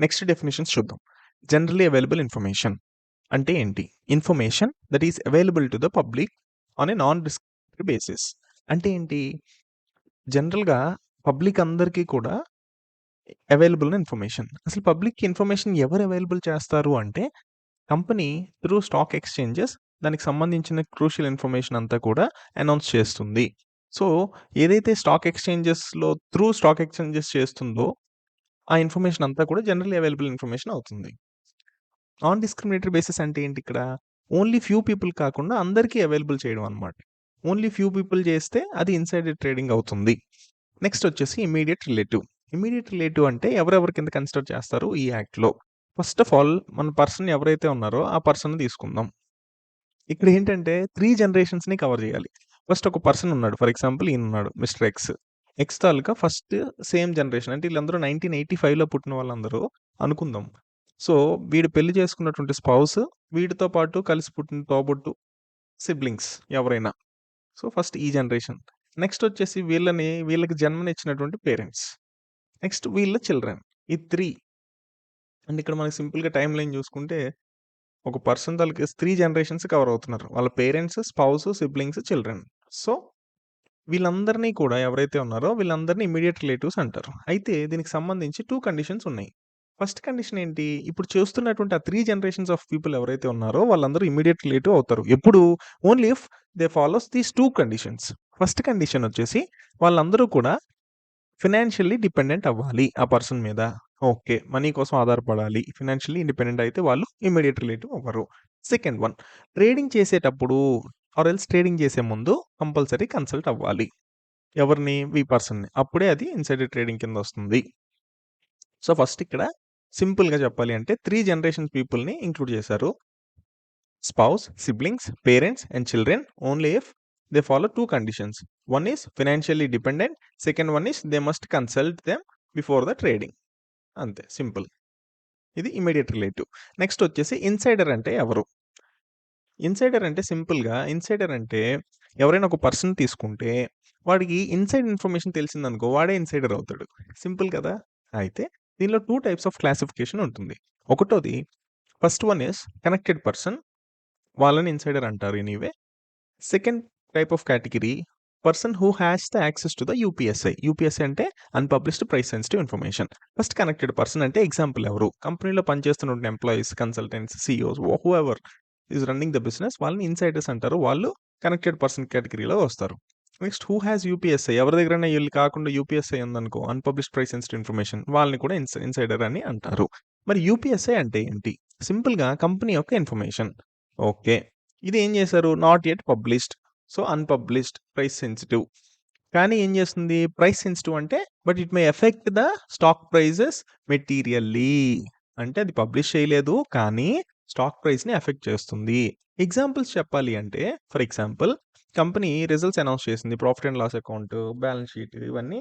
Next definitions చూద్దాం. Generally available information అంటే ఏంటి? Information that is available to the public on a non discriminatory basis. అంటే ఏంటి? జనరల్‌గా పబ్లిక్ అందరికీ కూడా అవైలబుల్ ఇన్ఫర్మేషన్. అసలు పబ్లిక్‌కి ఇన్ఫర్మేషన్ ఎవరు అవైలబుల్ చేస్తారు అంటే, కంపెనీ త్రూ స్టాక్ ఎక్స్‌చేంజెస్ దానికి సంబంధించిన క్రూషియల్ ఇన్ఫర్మేషన్ అంతా కూడా అనౌన్స్ చేస్తుంది. సో, ఏదైతే స్టాక్ ఎక్స్‌చేంజెస్ చేస్తుందో, ఆ ఇన్ఫర్మేషన్ అంతా కూడా జనరల్లీ అవైలబుల్ ఇన్ఫర్మేషన్ అవుతుంది. నాన్ డిస్క్రిమినేటరీ బేసిస్ అంటే ఏంటి ఇక్కడ? ఓన్లీ ఫ్యూ పీపుల్ కాకుండా అందరికీ అవైలబుల్ చేయడం అన్నమాట. ఓన్లీ ఫ్యూ పీపుల్ చేస్తే అది ఇన్సైడర్ ట్రేడింగ్ అవుతుంది. నెక్స్ట్ వచ్చేసి ఇమ్మీడియేట్ రిలేటివ్. ఇమ్మీడియేట్ రిలేటివ్ అంటే ఎవరెవరి కింద కన్సిడర్ చేస్తారు ఈ యాక్ట్‌లో. ఫస్ట్ ఆఫ్ ఆల్ మన పర్సన్ ఎవరైతే ఉన్నారో ఆ పర్సన్‌ని తీసుకుందాం. ఇక్కడ ఏంటంటే 3 జనరేషన్స్‌ని కవర్ చేయాలి. ఫస్ట్ ఒక పర్సన్ ఉన్నాడు. ఫర్ ఎగ్జాంపుల్ ఈయనున్నాడు మిస్టర్ ఎక్స్. ఎక్స్ తాలూకా ఫస్ట్ సేమ్ జనరేషన్ అంటే వీళ్ళందరూ 1985లో పుట్టిన వాళ్ళందరూ అనుకుందాం. సో, వీడు పెళ్లి చేసుకున్నటువంటి స్పౌస్, వీడితో పాటు కలిసి పుట్టిన తోబుట్టు, సిబ్లింగ్స్ ఎవరైనా. సో, ఫస్ట్ ఈ జనరేషన్. నెక్స్ట్ వచ్చేసి వీళ్ళకి జన్మనిచ్చినటువంటి పేరెంట్స్. నెక్స్ట్ వీళ్ళ చిల్డ్రన్. ఈ 3 అండ్ ఇక్కడ మనకి సింపుల్‌గా టైమ్ లైన్ చూసుకుంటే ఒక పర్సన్ తాలూకా 3 జనరేషన్స్ కవర్ అవుతున్నారు. వాళ్ళ parents, spouse, siblings, children. So, వీళ్ళందరినీ కూడా ఎవరైతే ఉన్నారో వీళ్ళందరిని ఇమ్మీడియేట్ రిలేటివ్స్ అంటారు. అయితే దీనికి సంబంధించి 2 కండిషన్స్ ఉన్నాయి. ఫస్ట్ కండిషన్ ఏంటి? ఇప్పుడు చూస్తున్నటువంటి ఆ 3 జనరేషన్స్ ఆఫ్ పీపుల్ ఎవరైతే ఉన్నారో వాళ్ళందరూ ఇమ్మీడియేట్ రిలేటివ్ అవుతారు. ఎప్పుడు? Only if they follows these 2 conditions. First condition వచ్చేసి వాళ్ళందరూ కూడా ఫినాన్షియల్లీ డిపెండెంట్ అవ్వాలి ఆ పర్సన్ మీద. ఓకే. మనీ కోసం ఆధారపడాలి. ఫినాన్షియల్లీ ఇండిపెండెంట్ అయితే వాళ్ళు ఇమ్మీడియేట్ రిలేటివ్ అవ్వరు. సెకండ్ వన్, ట్రేడింగ్ చేసేటప్పుడు ఆర్ ఎల్స్ ట్రేడింగ్ చేసే ముందు కంపల్సరీ కన్సల్ట్ అవ్వాలి. ఎవరిని? ఈ పర్సన్‌ని. అప్పుడే అది ఇన్సైడర్ ట్రేడింగ్ కిందొస్తుంది. సో, ఫస్ట్ ఇక్కడ సింపుల్‌గా చెప్పాలి అంటే 3 జనరేషన్ పీపుల్‌ని ఇంక్లూడ్ చేశారు. Spouse, siblings, parents and children only if they follow 2 conditions. One is financially dependent. Second one is they must consult them before the trading. అంతే సింపుల్. ఇది immediate relative. Next వచ్చేసి insider అంటే ఎవరు? Insider అంటే ఎవరైనా ఒక person తీసుకుంటే వాడికి ఇన్సైడ్ ఇన్ఫర్మేషన్ తెలిసిందనుకో వాడే ఇన్సైడర్ అవుతాడు. సింపుల్ కదా! అయితే దీనిలో 2 టైప్స్ ఆఫ్ క్లాసిఫికేషన్ ఉంటుంది. ఒకటోది first one is connected person. వాళ్ళని ఇన్సైడర్ అంటారు anyway. Second type of category person who has the access to the UPSI. UPSI అంటే unpublished price sensitive information. First connected person అంటే example ఎవరు? కంపెనీలో పనిచేస్తున్న employees, consultants, CEOs whoever is running the business వాళ్ళని insiders అంటారు. వాళ్ళు connected person కేటగిరీలో వస్తారు. నెక్స్ట్ హూ హాస్ యూపీఎస్ఐ ఎవరి దగ్గరైనా వీళ్ళు కాకుండా యూపీఎస్ఐ ఉందనుకో అన్‌పబ్లిష్డ్ ప్రైస్ సెన్సిటివ్ ఇన్ఫర్మేషన్ వాళ్ళని కూడా ఇన్సైడర్ అని అంటారు. మరి యూపీఎస్ఐ అంటే ఏంటి? సింపుల్‌గా కంపెనీ యొక్క ఇన్ఫర్మేషన్. ఓకే. ఇది ఏం చేశారు? Not yet published. So, unpublished, price sensitive. కానీ ఏం చేస్తుంది? ప్రైస్ సెన్సిటివ్ అంటే but it may effect the stock prices materially. అంటే అది పబ్లిష్ చేయలేదు కానీ స్టాక్ ప్రైస్‌ని ఎఫెక్ట్ చేస్తుంది. ఎగ్జాంపుల్స్ చెప్పాలి అంటే for example company results announce చేసింది. Profit and loss account, balance sheet ఇవన్నీ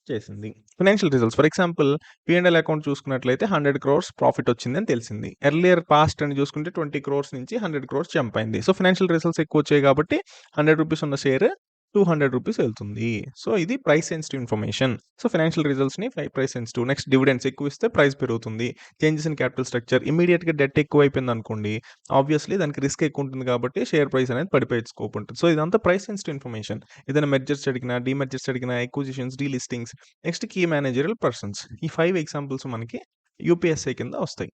చేసింది. Financial results for example P and L account చూసుకున్నట్లయితే 100 క్రోర్స్ ప్రాఫిట్ వచ్చిందని తెలిసింది. ఎర్లియర్ పాస్ట్ అని చూసుకుంటే 20 క్రోర్స్ నుంచి 100 క్రోర్స్ జంప్ అయింది. సో, ఫైనాన్షియల్ రిజల్ట్స్ ఎక్కువ వచ్చాయి కాబట్టి రూ. 100 ఉన్న షేర్ రూ. 200 వెళ్తుంది. సో, ఇది price sensitive information. So, financial రిజల్ట్స్‌ని ప్రైస్ సెన్సిటివ్. నెక్స్ట్ డివిడెండ్స్ ఎక్కువ ఇస్తే ప్రైస్ పెరుగుతుంది. చేంజెస్ ఇన్ క్యాపిటల్ స్ట్రక్చర్ ఇమ్మీడియేట్‌గా డెట్ ఎక్కువైపోయిందనుకోండి, ఆబ్వియస్‌లీ దానికి రిస్క్ ఎక్కువ ఉంటుంది కాబట్టి షేర్ ప్రైస్ అనేది పడిపోయే స్కోప్ ఉంటుంది. సో, ఇదంతా ప్రైస్ సెన్సిటివ్ ఇన్ఫర్మేషన్. ఏదైనా మెర్జర్స్ జరిగినా, డీమెర్జర్స్ జరిగినా, acquisitions, delistings, next key managerial persons. ఈ 5 ఎగ్జాంపుల్స్ మనకి యూపీఎస్ఐ కింద వస్తాయి.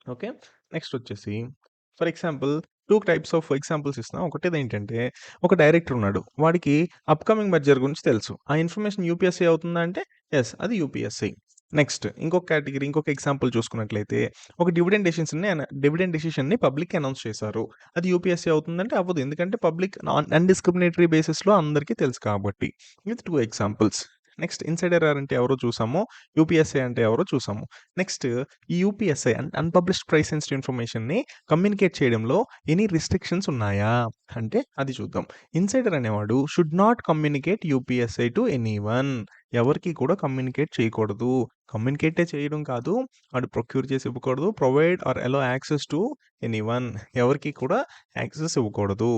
ఓకే. నెక్స్ట్ వచ్చేసి for example 2 types of examples ఇస్తున్నా. ఒకటేదేంటంటే ఒక డైరెక్టర్ ఉన్నాడు. వాడికి అప్‌కమింగ్ మెర్జర్ గురించి తెలుసు. ఆ ఇన్ఫర్మేషన్ యూపీఎస్ఐ అవుతుందా అంటే యెస్ అది యూపీఎస్ఐ. నెక్స్ట్ ఇంకొక ఎగ్జాంపుల్ చూసుకున్నట్లయితే ఒక డివిడెండ్ డెసిషన్‌ని పబ్లిక్‌కి అనౌన్స్ చేశారు. అది యూపీఎస్ఐ అవుతుందంటే అవ్వదు. ఎందుకంటే పబ్లిక్ అన్‌డిస్క్రిమినేటరీ బేసిస్‌లో అందరికీ తెలుసు కాబట్టి. ఇది 2 ఎగ్జాంపుల్స్. నెక్స్ట్ ఇన్సైడర్ అంటే ఎవరో చూసాము. యూపీఎస్ఐ అంటే ఎవరో చూసాము. నెక్స్ట్ ఈ యూపీఎస్ఐ అన్‌పబ్లిష్డ్ ప్రైస్ సెన్సిటివ్ ఇన్ఫర్మేషన్‌ని కమ్యూనికేట్ చేయడంలో ఎనీ రిస్ట్రిక్షన్స్ ఉన్నాయా? అంటే అది చూద్దాం. ఇన్సైడర్ అనేవాడు should not communicate UPSI to anyone. ఎవరికీ కూడా కమ్యూనికేట్ చేయకూడదు. కమ్యూనికేటే చేయడం కాదు, వాడు ప్రొక్యూర్ చేసి ఇవ్వకూడదు. Provide or allow access to anyone. ఎవరికీ కూడా యాక్సెస్ ఇవ్వకూడదు.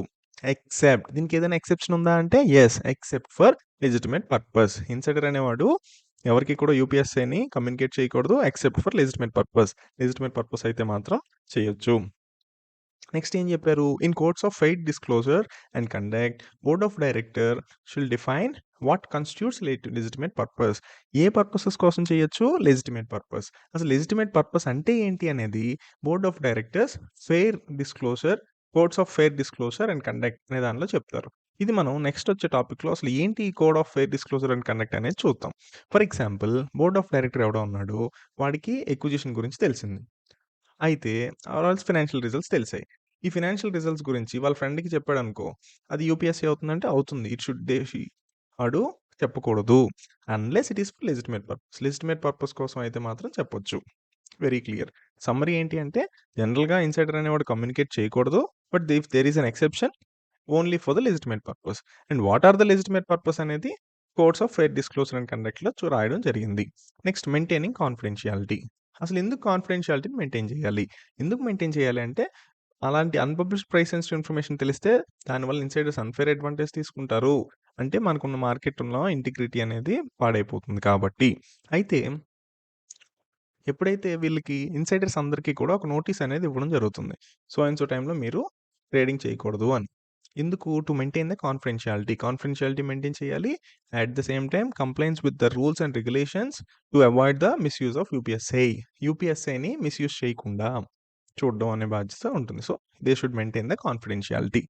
దీనికి ఏదైనా ఎక్సెప్షన్ ఉందా అంటే yes except for legitimate purpose. Insider అనేవాడు ఎవరికీ కూడా యూపీఎస్ఏని కమ్యూనికేట్ చేయకూడదు except for legitimate purpose. Legitimate purpose అయితే మాత్రం చేయొచ్చు. నెక్స్ట్ ఏం చెప్పారు? In courts of fair disclosure and conduct board of director shall define what constitutes legitimate purpose. ఏ పర్పసెస్ కోసం చేయొచ్చు? Legitimate purpose. అసలు లెజిటిమేట్ పర్పస్ అంటే ఏంటి అనేది board of directors fair disclosure, codes of fair disclosure and conduct అనే దానిలో చెప్తారు. ఇది మనం నెక్స్ట్ వచ్చే టాపిక్లో అసలు ఏంటి ఈ code of fair disclosure and conduct అనేది చూద్దాం. For example board of director ఎవడో ఉన్నాడు, వాడికి ఎక్విజిషన్ గురించి తెలిసింది. అయితే ఆల్స్ ఫైనాన్షియల్ రిజల్ట్స్ తెలిసాయి. ఈ ఫైనాన్షియల్ రిజల్ట్స్ గురించి వాళ్ళ ఫ్రెండ్‌కి చెప్పాడనుకో, అది యూపీఎస్సీ అవుతుందంటే అవుతుంది. ఇట్ షుడ్ వాడు చెప్పకూడదు. Unless it is for legitimate purpose. Legitimate purpose కోసం అయితే మాత్రం చెప్పొచ్చు. Very clear. సమ్మరీ ఏంటి అంటే జనరల్‌గా ఇన్సైడర్ అనేవాడు కమ్యూనికేట్ చేయకూడదు. But if there is an exception only for the legitimate purpose. And what are the legitimate purpose అనేది codes of fair disclosure and కండక్ట్‌లో రాయడం జరిగింది. Next maintaining confidentiality. అసలు ఎందుకు కాన్ఫిడెన్షియాలిటీని మెయింటైన్ చేయాలి? ఎందుకు మెయింటైన్ చేయాలి అంటే అలాంటి అన్‌పబ్లిష్డ్ ప్రైస్ సెన్సిటివ్ ఇన్ఫర్మేషన్ తెలిస్తే దానివల్ల ఇన్సైడర్స్ అన్‌ఫెయిర్ అడ్వాంటేజ్ తీసుకుంటారు. అంటే మనకున్న మార్కెట్‌లో ఇంటిగ్రిటీ అనేది పాడైపోతుంది కాబట్టి. అయితే ఎప్పుడైతే వీళ్ళకి ఇన్సైడర్స్ అందరికీ కూడా ఒక నోటీస్ అనేది ఇవ్వడం జరుగుతుంది. సో అండ్ సో టైమ్‌లో మీరు ట్రేడింగ్ చేయకూడదు అని. ఎందుకు? To maintain the confidentiality. Confidentiality maintain చేయాలి. At the same time compliance with the rules and regulations to avoid the misuse of UPSI. యూపీఎస్‌ఐని మిస్‌యూజ్ చేయకుండా చూడడం అనే బాధ్యత ఉంటుంది. So they should maintain the confidentiality.